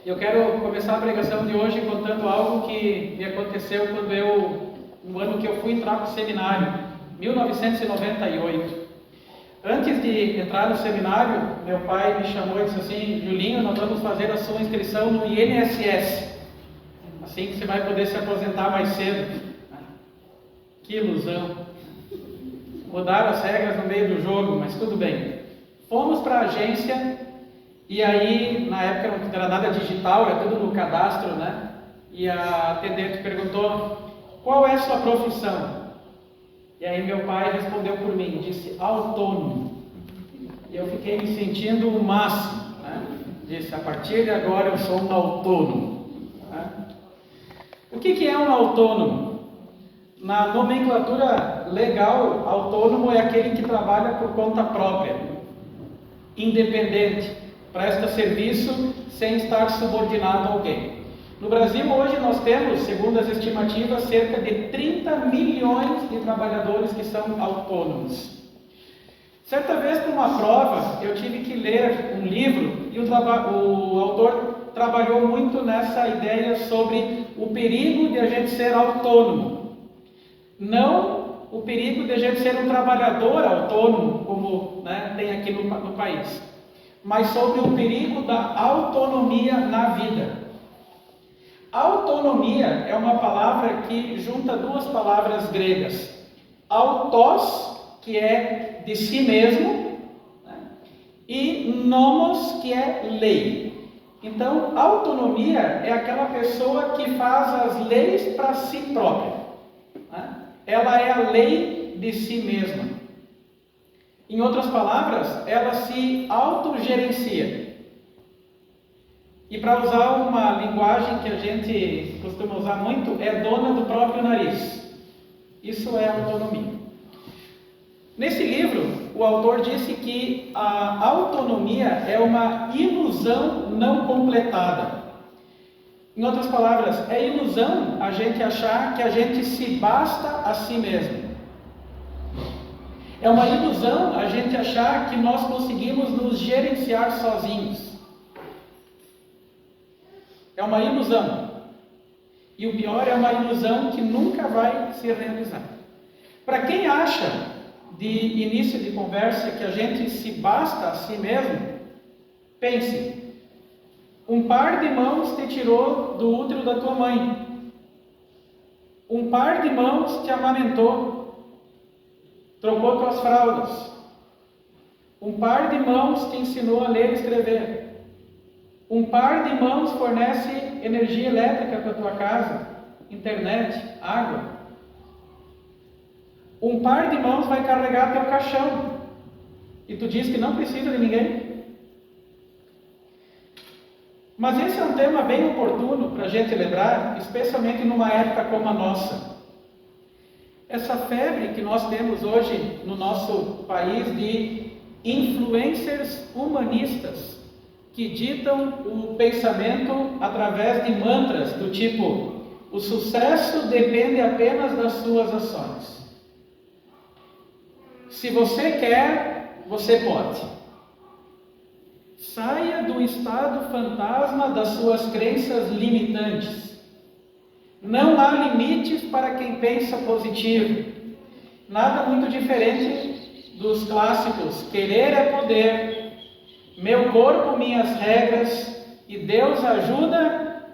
Eu quero começar a pregação de hoje contando algo que me aconteceu no ano que eu fui entrar para o seminário, 1998. Antes de entrar no seminário, meu pai me chamou e disse assim: Julinho, nós vamos fazer a sua inscrição no INSS, assim que você vai poder se aposentar mais cedo. Que ilusão! Mudaram as regras no meio do jogo, mas tudo bem. Fomos para a agência. E aí, na época não era nada digital, era tudo no cadastro, né? E a atendente perguntou: qual é a sua profissão? E aí meu pai respondeu por mim, disse: autônomo. E eu fiquei me sentindo o máximo, né? Disse: a partir de agora eu sou um autônomo, né? O que é um autônomo? Na nomenclatura legal, autônomo é aquele que trabalha por conta própria, independente, presta serviço sem estar subordinado a alguém. No Brasil hoje nós temos, segundo as estimativas, cerca de 30 milhões de trabalhadores que são autônomos. Certa vez, para uma prova, eu tive que ler um livro e o autor trabalhou muito nessa ideia sobre o perigo de a gente ser autônomo. Não o perigo de a gente ser um trabalhador autônomo, como, né, tem aqui no país, mas sobre o perigo da autonomia na vida. Autonomia é uma palavra que junta duas palavras gregas: autos, que é de si mesmo, né? E nomos, que é lei. Então, autonomia é aquela pessoa que faz as leis para si própria, né? Ela é a lei de si mesma. Em outras palavras, ela se autogerencia. E para usar uma linguagem que a gente costuma usar muito, é dona do próprio nariz. Isso é autonomia. Nesse livro, o autor disse que a autonomia é uma ilusão não completada. Em outras palavras, é ilusão a gente achar que a gente se basta a si mesmo. É uma ilusão a gente achar que nós conseguimos nos gerenciar sozinhos. É uma ilusão. E o pior, é uma ilusão que nunca vai se realizar. Para quem acha, de início de conversa, que a gente se basta a si mesmo, pense: um par de mãos te tirou do útero da tua mãe. Um par de mãos te amamentou. Trocou tuas fraldas. Um par de mãos te ensinou a ler e escrever. Um par de mãos fornece energia elétrica para a tua casa, internet, água. Um par de mãos vai carregar teu caixão. E tu diz que não precisa de ninguém? Mas esse é um tema bem oportuno para a gente lembrar, especialmente numa época como a nossa. Essa febre que nós temos hoje no nosso país de influencers humanistas, que ditam o pensamento através de mantras do tipo: o sucesso depende apenas das suas ações. Se você quer, você pode. Saia do estado fantasma das suas crenças limitantes. Não há limites para quem pensa positivo. Nada muito diferente dos clássicos: querer é poder, meu corpo, minhas regras, e Deus ajuda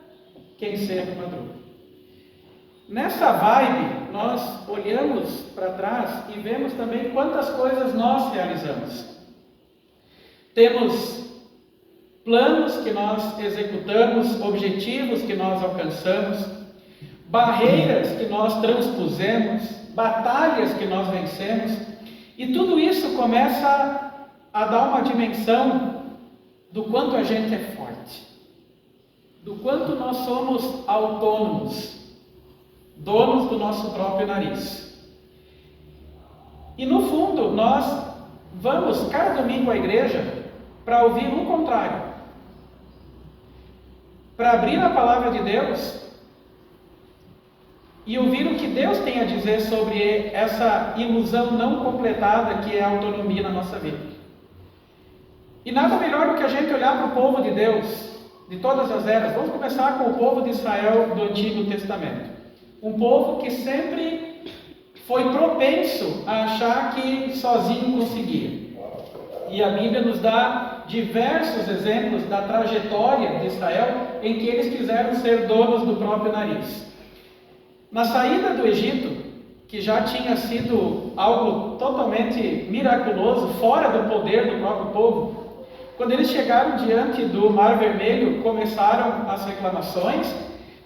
quem serve madruga. Nessa vibe, nós olhamos para trás e vemos também quantas coisas nós realizamos. Temos planos que nós executamos, objetivos que nós alcançamos, barreiras que nós transpusemos, batalhas que nós vencemos, e tudo isso começa a dar uma dimensão do quanto a gente é forte, do quanto nós somos autônomos, donos do nosso próprio nariz. E no fundo, nós vamos cada domingo à igreja para ouvir o contrário, para abrir a palavra de Deus e ouvir o que Deus tem a dizer sobre essa ilusão não completada que é a autonomia na nossa vida. E nada melhor do que a gente olhar para o povo de Deus, de todas as eras. Vamos começar com o povo de Israel do Antigo Testamento. Um povo que sempre foi propenso a achar que sozinho conseguia. E a Bíblia nos dá diversos exemplos da trajetória de Israel em que eles quiseram ser donos do próprio nariz. Na saída do Egito, que já tinha sido algo totalmente miraculoso, fora do poder do próprio povo, quando eles chegaram diante do Mar Vermelho, começaram as reclamações.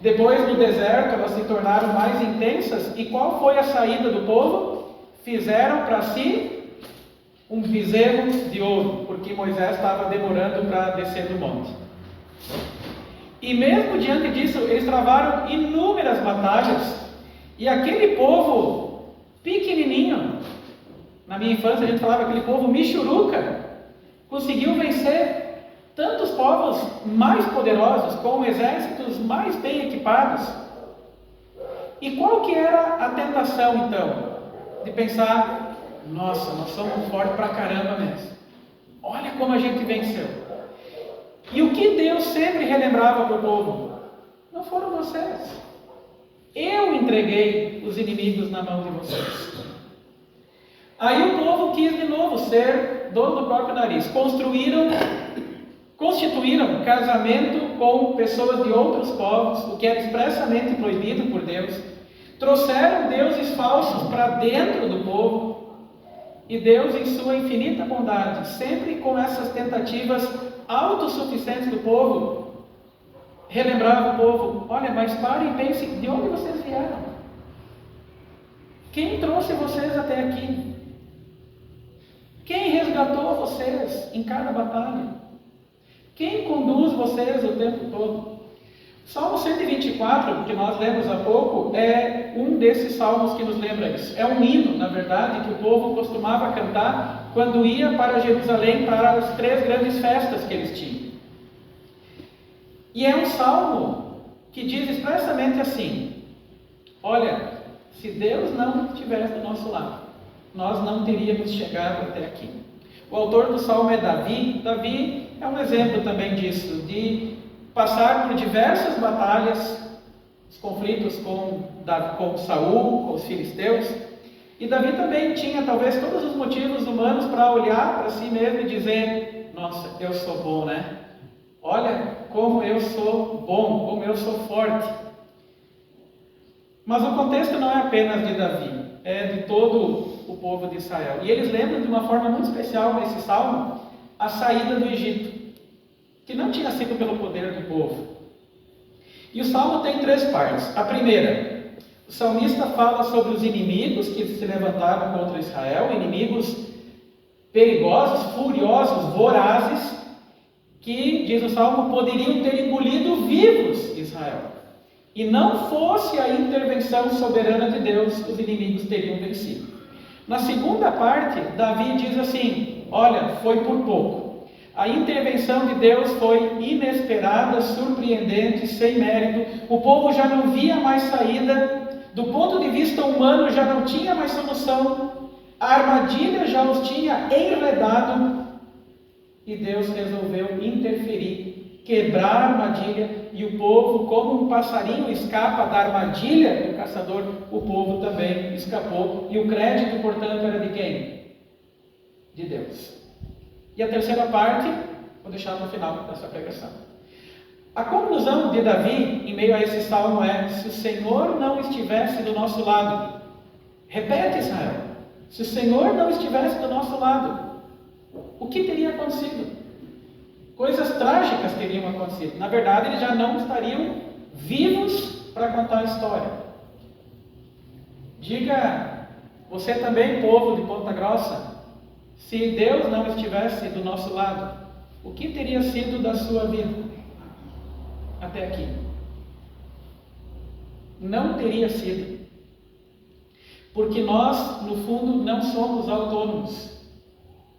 Depois, no deserto, elas se tornaram mais intensas. E qual foi a saída do povo? Fizeram para si um bezerro de ouro, porque Moisés estava demorando para descer do monte. E mesmo diante disso, eles travaram inúmeras batalhas. E aquele povo pequenininho, na minha infância a gente falava aquele povo michuruca, conseguiu vencer tantos povos mais poderosos, com exércitos mais bem equipados. E qual que era a tentação então? De pensar, nossa, nós somos fortes pra caramba mesmo. Olha como a gente venceu. E o que Deus sempre relembrava para o povo? Não foram vocês. Eu entreguei os inimigos na mão de vocês. Aí o povo quis de novo ser dono do próprio nariz. Constituíram casamento com pessoas de outros povos, o que era expressamente proibido por Deus. Trouxeram deuses falsos para dentro do povo. E Deus, em sua infinita bondade, sempre com essas tentativas autossuficientes do povo, relembrava o povo, olha, mas parem e pensem, de onde vocês vieram? Quem trouxe vocês até aqui? Quem resgatou vocês em cada batalha? Quem conduz vocês o tempo todo? Salmo 124, que nós lemos há pouco, é um desses salmos que nos lembra isso. É um hino, na verdade, que o povo costumava cantar quando ia para Jerusalém para as 3 grandes festas que eles tinham. E é um salmo que diz expressamente assim, olha, se Deus não estivesse do nosso lado, nós não teríamos chegado até aqui. O autor do salmo é Davi. Davi é um exemplo também disso, de passar por diversas batalhas, os conflitos com Saul, com os filisteus. E Davi também tinha talvez todos os motivos humanos para olhar para si mesmo e dizer, nossa, eu sou bom, né? Olha como eu sou bom, como eu sou forte. Mas o contexto não é apenas de Davi, é de todo o povo de Israel. E eles lembram de uma forma muito especial nesse salmo a saída do Egito, que não tinha sido pelo poder do povo. E o salmo tem 3 partes. A primeira, o salmista fala sobre os inimigos que se levantaram contra Israel, inimigos perigosos, furiosos, vorazes, que, diz o salmo, poderiam ter engolido vivos Israel. E não fosse a intervenção soberana de Deus, os inimigos teriam vencido. Na segunda parte, Davi diz assim, olha, foi por pouco. A intervenção de Deus foi inesperada, surpreendente, sem mérito. O povo já não via mais saída. Do ponto de vista humano, já não tinha mais solução. A armadilha já os tinha enredado. E Deus resolveu interferir, quebrar a armadilha, e o povo, como um passarinho escapa da armadilha do caçador, o povo também escapou. E o crédito, portanto, era de quem? De Deus. E a terceira parte, vou deixar no final dessa pregação. A conclusão de Davi, em meio a esse salmo, é: se o Senhor não estivesse do nosso lado, repete Israel, se o Senhor não estivesse do nosso lado, o que teria acontecido? Coisas trágicas teriam acontecido. Na verdade, eles já não estariam vivos para contar a história. Diga, você também, povo de Ponta Grossa, se Deus não estivesse do nosso lado, o que teria sido da sua vida até aqui? Não teria sido. Porque nós, no fundo, não somos autônomos.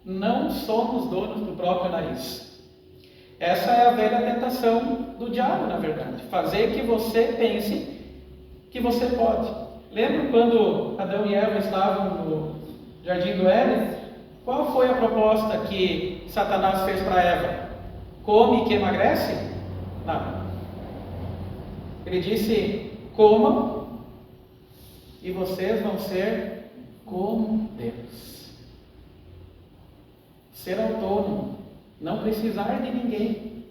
Não somos donos do próprio nariz. Essa é a velha tentação do diabo, na verdade. Fazer que você pense que você pode. Lembra quando Adão e Eva estavam no Jardim do Éden? Qual foi a proposta que Satanás fez para Eva? Come que emagrece? Não. Ele disse: comam e vocês vão ser como Deus. Ser autônomo, não precisar de ninguém,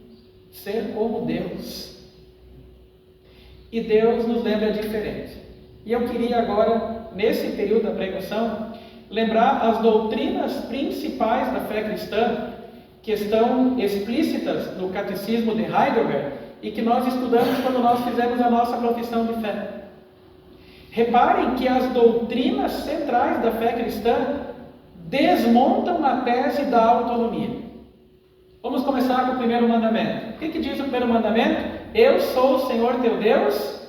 ser como Deus. E Deus nos lembra diferente. E eu queria agora, nesse período da pregação, lembrar as doutrinas principais da fé cristã, que estão explícitas no Catecismo de Heidelberg e que nós estudamos quando nós fizemos a nossa profissão de fé. Reparem que as doutrinas centrais da fé cristã desmontam a tese da autonomia. Vamos começar com o primeiro mandamento. O que diz o primeiro mandamento? Eu sou o Senhor teu Deus,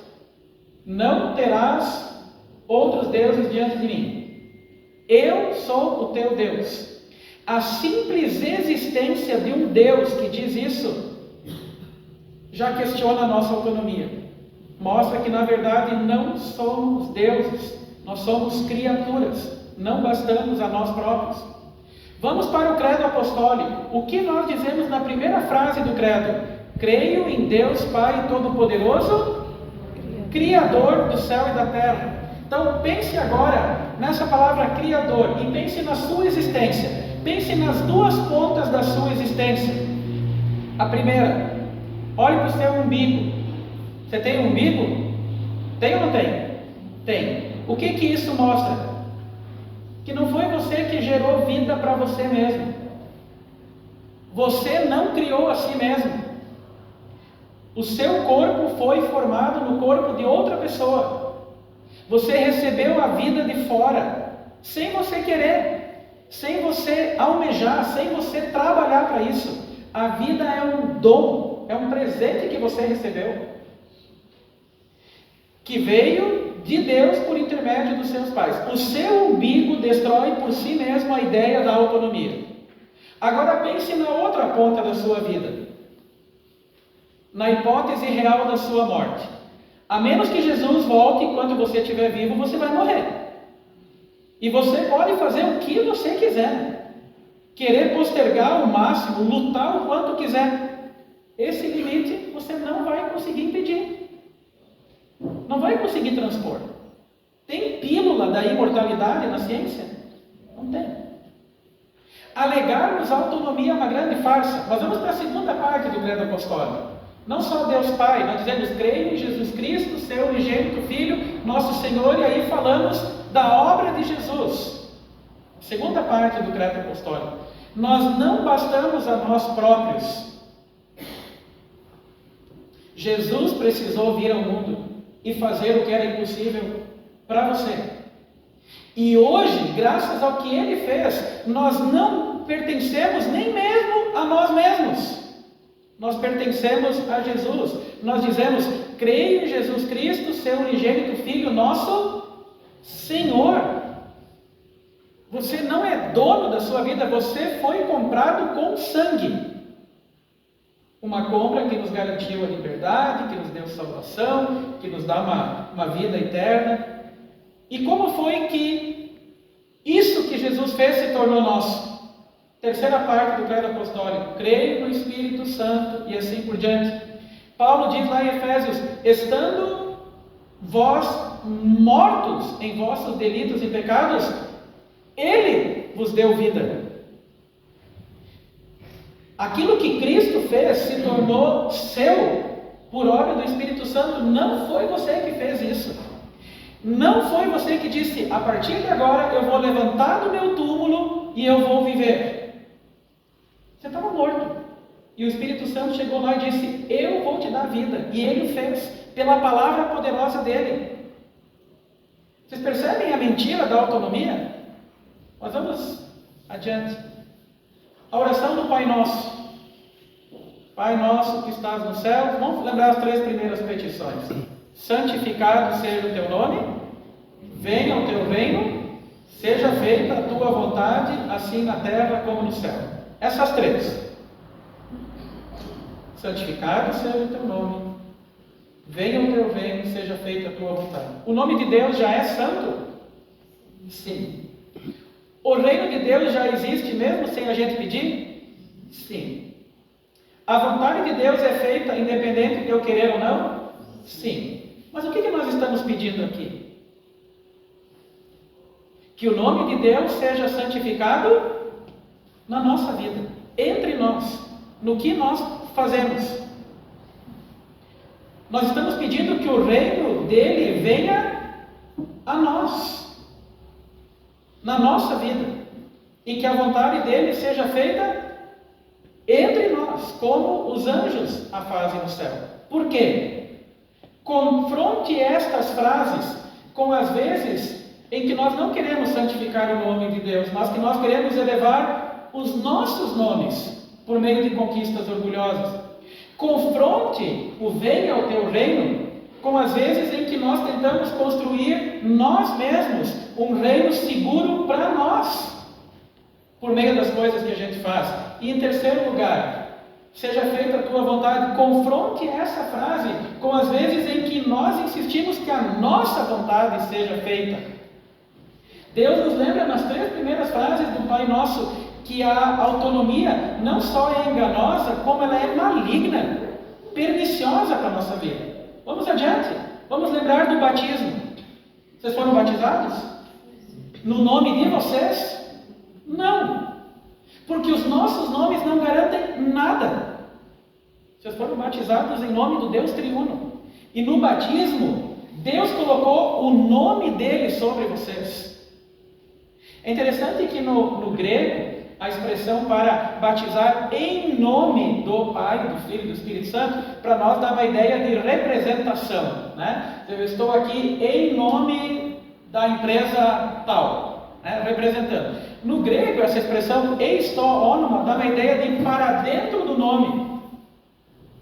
não terás outros deuses diante de mim. Eu sou o teu Deus. A simples existência de um Deus que diz isso já questiona a nossa autonomia. Mostra que na verdade não somos deuses, nós somos criaturas, não bastamos a nós próprios. Vamos para o credo apostólico. O que nós dizemos na primeira frase do credo? Creio em Deus Pai Todo-Poderoso, Criador do céu e da terra. Então pense agora nessa palavra Criador e pense na sua existência. Pense nas duas pontas da sua existência. A primeira, olhe para o seu umbigo. Você tem um umbigo? Tem ou não tem? Tem. O que isso mostra? Que não foi você que gerou vida para você mesmo. Você não criou a si mesmo. O seu corpo foi formado no corpo de outra pessoa. Você recebeu a vida de fora, sem você querer, sem você almejar, sem você trabalhar para isso. A vida é um dom, é um presente que você recebeu, que veio de Deus por intermédio dos seus pais. O seu umbigo destrói por si mesmo a ideia da autonomia. Agora pense na outra ponta da sua vida, na hipótese real da sua morte. A menos que Jesus volte enquanto você estiver vivo, você vai morrer. E você pode fazer o que você quiser. Querer postergar ao máximo, lutar o quanto quiser. Esse limite você não vai conseguir impedir. Não vai conseguir transpor. Tem pílula da imortalidade na ciência? Não tem. Alegarmos autonomia é uma grande farsa. Mas vamos para a segunda parte do credo apostólico. Não só Deus Pai, nós dizemos creio em Jesus Cristo, seu unigênito Filho, nosso Senhor, e aí falamos da obra de Jesus. Segunda parte do credo apostólico. Nós não bastamos a nós próprios. Jesus precisou vir ao mundo e fazer o que era impossível para você. E hoje, graças ao que Ele fez, nós não pertencemos nem mesmo a nós mesmos. Nós pertencemos a Jesus. Nós dizemos, creio em Jesus Cristo, seu unigênito Filho, nosso Senhor. Você não é dono da sua vida, você foi comprado com sangue. Uma compra que nos garantiu a liberdade, que nos deu salvação, que nos dá uma vida eterna. E como foi que isso que Jesus fez se tornou nosso? Terceira parte do credo apostólico, creio no Espírito Santo e assim por diante. Paulo diz lá em Efésios, estando vós mortos em vossos delitos e pecados, Ele vos deu vida. Aquilo que Cristo fez se tornou seu por obra do Espírito Santo. Não foi você que fez isso. Não foi você que disse, a partir de agora eu vou levantar do meu túmulo e eu vou viver. Você estava morto. E o Espírito Santo chegou lá e disse, eu vou te dar vida. E Ele fez, pela palavra poderosa dEle. Vocês percebem a mentira da autonomia? Mas vamos adiante. A oração do Pai Nosso. Pai Nosso que estás no céu. Vamos lembrar as três primeiras petições. Santificado seja o teu nome. Venha o teu reino. Seja feita a tua vontade, assim na terra como no céu. Essas três. Santificado seja o teu nome. Venha o teu reino, seja feita a tua vontade. O nome de Deus já é santo? Sim. O reino de Deus já existe mesmo sem a gente pedir? Sim. A vontade de Deus é feita independente de eu querer ou não? Sim. Mas o que nós estamos pedindo aqui? Que o nome de Deus seja santificado na nossa vida, entre nós, no que nós fazemos. Nós estamos pedindo que o reino dele venha a nós, na nossa vida, e que a vontade dele seja feita entre nós, como os anjos a fazem no céu. Por quê? Confronte estas frases com as vezes em que nós não queremos santificar o nome de Deus, mas que nós queremos elevar os nossos nomes por meio de conquistas orgulhosas. Confronte o venha ao teu reino com as vezes em que nós tentamos construir nós mesmos um reino seguro para nós, por meio das coisas que a gente faz. E em terceiro lugar, seja feita a tua vontade. Confronte essa frase com as vezes em que nós insistimos que a nossa vontade seja feita. Deus nos lembra nas 3 primeiras frases do Pai Nosso que a autonomia não só é enganosa, como ela é maligna, perniciosa para a nossa vida. Vamos adiante, vamos lembrar do batismo. Vocês foram batizados? No nome de vocês? Não, porque os nossos nomes não garantem nada. Vocês foram batizados em nome do Deus triuno, e no batismo Deus colocou o nome dele sobre vocês. É interessante que no grego a expressão para batizar em nome do Pai, do Filho e do Espírito Santo, para nós dá uma ideia de representação, né? Eu estou aqui em nome da empresa tal, né? Representando. No grego, essa expressão eisto onoma dá uma ideia de para dentro do nome.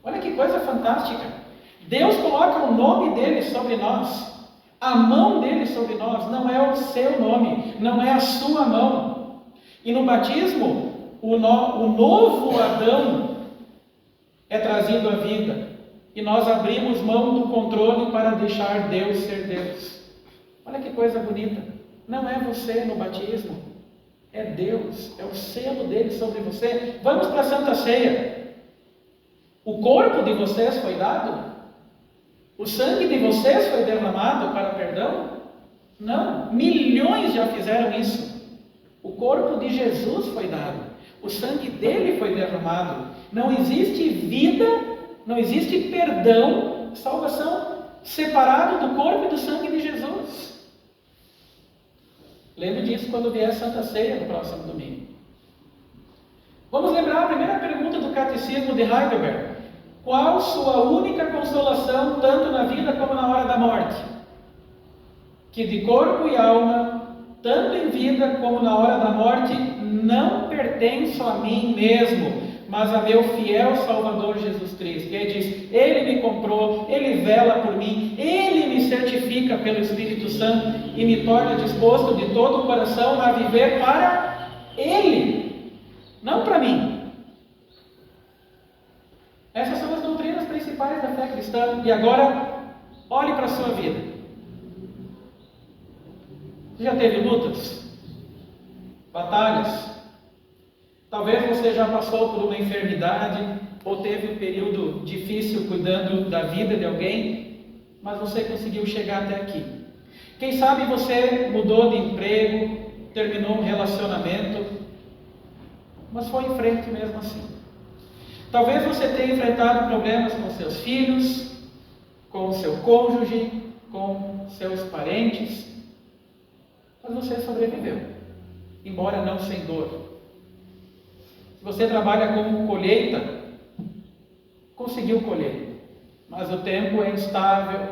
Olha que coisa fantástica. Deus coloca o nome dele sobre nós, a mão dele sobre nós. Não é o seu nome, não é a sua mão. E no batismo, o novo Adão é trazido à vida. E nós abrimos mão do controle para deixar Deus ser Deus. Olha que coisa bonita. Não é você no batismo, é Deus, é o selo dele sobre você. Vamos para a Santa Ceia. O corpo de vocês foi dado? O sangue de vocês foi derramado para perdão? Não, milhões já fizeram isso. O corpo de Jesus foi dado, o sangue dele foi derramado. Não existe vida, não existe perdão, salvação separado do corpo e do sangue de Jesus. Lembre disso quando vier a Santa Ceia no próximo domingo. Vamos lembrar a primeira pergunta do Catecismo de Heidelberg. Qual sua única consolação, tanto na vida como na hora da morte? Que de corpo e alma, tanto em vida como na hora da morte, não pertenço a mim mesmo, mas a meu fiel Salvador Jesus Cristo. E ele diz, Ele me comprou, Ele vela por mim, Ele me certifica pelo Espírito Santo e me torna disposto de todo o coração a viver para Ele, não para mim. Essas são as doutrinas principais da fé cristã. E agora, olhe para a sua vida. Você já teve lutas? Batalhas? Talvez você já passou por uma enfermidade ou teve um período difícil cuidando da vida de alguém, mas você conseguiu chegar até aqui. Quem sabe você mudou de emprego, terminou um relacionamento, mas foi em frente mesmo assim. Talvez você tenha enfrentado problemas com seus filhos, com o seu cônjuge, com seus parentes, mas você sobreviveu, embora não sem dor. Se você trabalha como colheita, conseguiu colher, mas o tempo é instável.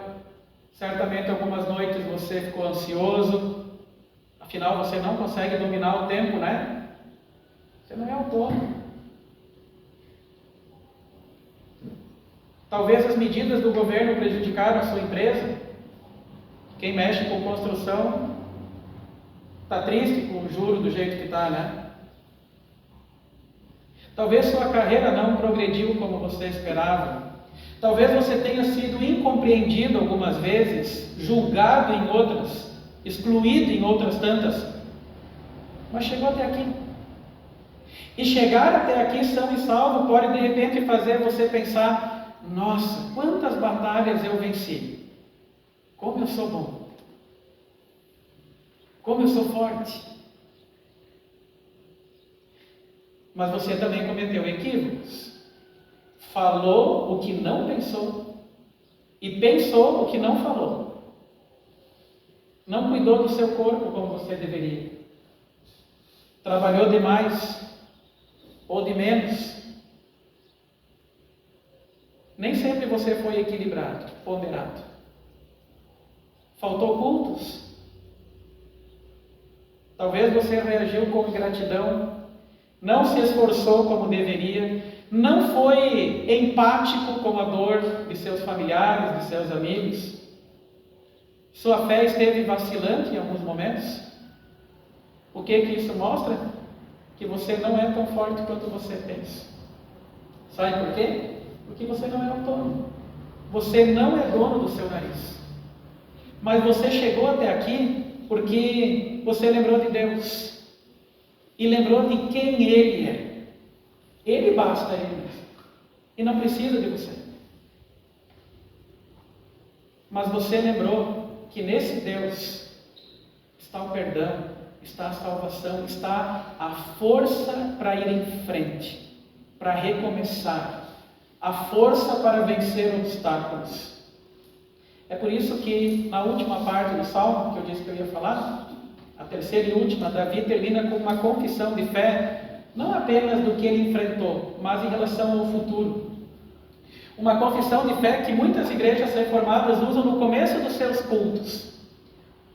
Certamente algumas noites você ficou ansioso, afinal você não consegue dominar o tempo, né? Você não é autônomo. Talvez as medidas do governo prejudicaram a sua empresa. Quem mexe com construção está triste com o juro do jeito que está, né? Talvez sua carreira não progrediu como você esperava. Talvez você tenha sido incompreendido algumas vezes, julgado em outras, excluído em outras tantas, mas chegou até aqui. E chegar até aqui são e salvo pode de repente fazer você pensar: nossa, quantas batalhas eu venci! Como eu sou bom! Como eu sou forte! Mas você também cometeu equívocos. Falou o que não pensou e pensou o que não falou. Não cuidou do seu corpo como você deveria. Trabalhou demais ou de menos. Nem sempre você foi equilibrado, ponderado. Faltou cultos. Talvez você reagiu com ingratidão, não se esforçou como deveria, não foi empático com a dor de seus familiares, de seus amigos. Sua fé esteve vacilante em alguns momentos. O que isso mostra? Que você não é tão forte quanto você pensa. Sabe por quê? Porque você não é autônomo. Você não é dono do seu nariz. Mas você chegou até aqui porque você lembrou de Deus. E lembrou de quem Ele é. Ele basta a Ele mesmo. E não precisa de você. Mas você lembrou que nesse Deus está o perdão, está a salvação, está a força para ir em frente, para recomeçar, a força para vencer obstáculos. É por isso que na última parte do Salmo, que eu disse que eu ia falar, a terceira e última, Davi termina com uma confissão de fé, não apenas do que ele enfrentou, mas em relação ao futuro. Uma confissão de fé que muitas igrejas reformadas usam no começo dos seus cultos.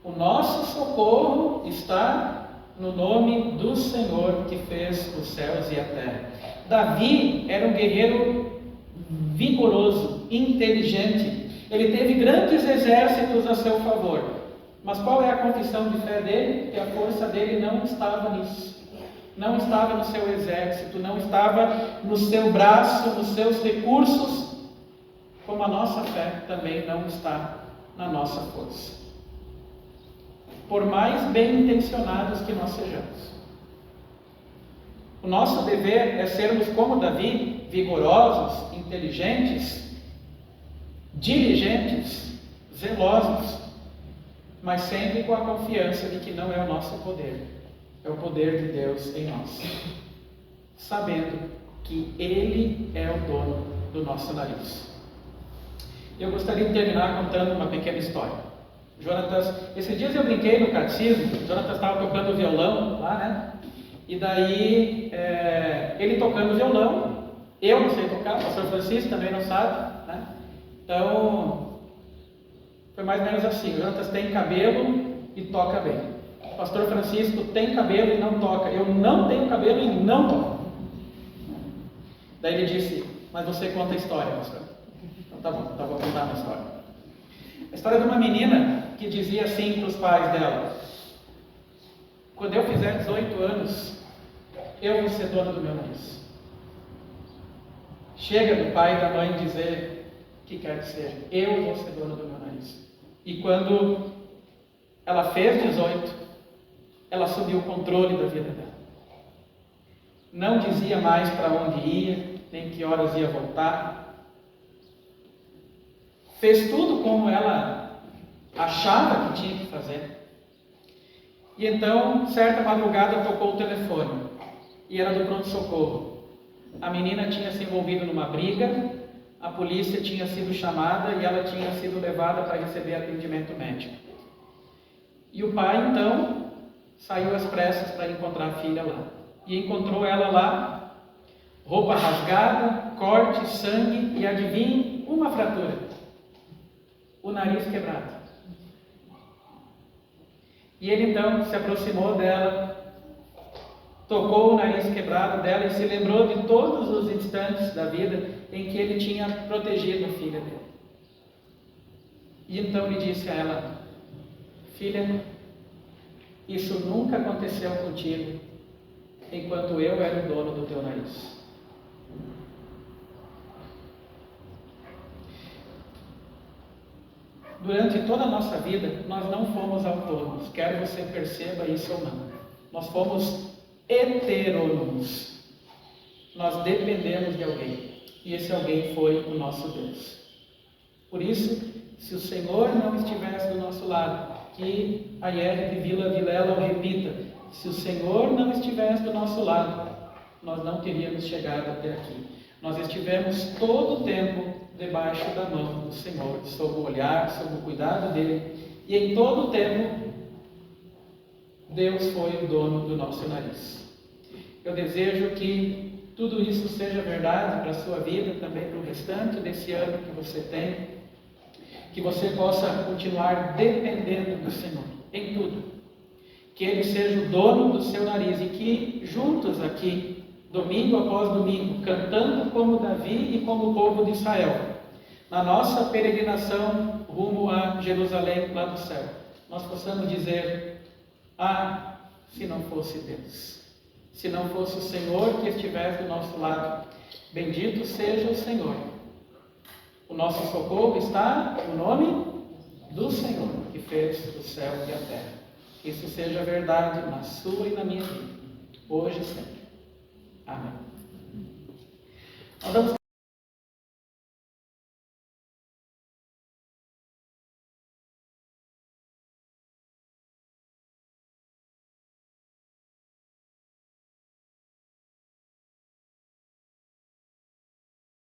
O nosso socorro está no nome do Senhor que fez os céus e a terra. Davi era um guerreiro vigoroso, inteligente. Ele teve grandes exércitos a seu favor. Mas qual é a confissão de fé dele? Que a força dele não estava nisso. Não estava no seu exército, não estava no seu braço, nos seus recursos, como a nossa fé também não está na nossa força. Por mais bem intencionados que nós sejamos. O nosso dever é sermos como Davi, vigorosos, inteligentes, diligentes, zelosos, mas sempre com a confiança de que não é o nosso poder, é o poder de Deus em nós, sabendo que Ele é o dono do nosso nariz. Eu gostaria de terminar contando uma pequena história. Jonatas, esses dias eu brinquei no catecismo, Jonatas estava tocando violão lá, né? E daí, ele tocando violão, eu não sei tocar, o pastor Francisco também não sabe, né? Então, foi mais ou menos assim: o Jonatas tem cabelo e toca bem. O pastor Francisco tem cabelo e não toca. Eu não tenho cabelo e não toco. Daí ele disse: mas você conta a história, pastor. Então tá bom, vou contar uma história. A história de uma menina que dizia assim para os pais dela: quando eu fizer 18 anos, eu vou ser dona do meu nariz. Chega do pai e da mãe dizer que quer dizer: eu vou ser dona do meu nariz. E quando ela fez 18, ela assumiu o controle da vida dela. Não dizia mais para onde ia, nem que horas ia voltar. Fez tudo como ela achava que tinha que fazer. E então, certa madrugada, tocou o telefone. E era do pronto-socorro. A menina tinha se envolvido numa briga, a polícia tinha sido chamada e ela tinha sido levada para receber atendimento médico. E o pai, então, saiu às pressas para encontrar a filha lá. E encontrou ela lá, roupa rasgada, corte, sangue e, adivinhe, uma fratura: o nariz quebrado. E ele então se aproximou dela, tocou o nariz quebrado dela e se lembrou de todos os instantes da vida em que ele tinha protegido a filha dele. E então ele disse a ela: filha, isso nunca aconteceu contigo enquanto eu era o dono do teu nariz. Durante toda a nossa vida, nós não fomos autônomos, quer você perceba isso ou não. Nós fomos heterônomos. nós dependemos de alguém. E esse alguém foi o nosso Deus. Por isso, se o Senhor não estivesse do nosso lado, que a IR de Vila Vilela o repita, se o Senhor não estivesse do nosso lado, nós não teríamos chegado até aqui. Nós estivemos todo o tempo debaixo da mão do Senhor, sob o olhar, sob o cuidado dele, e em todo o tempo Deus foi o dono do nosso nariz. Eu desejo que tudo isso seja verdade para a sua vida, também para o restante desse ano que você tem, que você possa continuar dependendo do Senhor em tudo, que Ele seja o dono do seu nariz, e que juntos aqui, domingo após domingo, cantando como Davi e como o povo de Israel, na nossa peregrinação rumo a Jerusalém lá do céu, nós possamos dizer: ah, se não fosse Deus, se não fosse o Senhor que estivesse do nosso lado, bendito seja o Senhor. O nosso socorro está no nome do Senhor, que fez o céu e a terra. Que isso seja verdade na sua e na minha vida, hoje e sempre. Amém. Nós vamos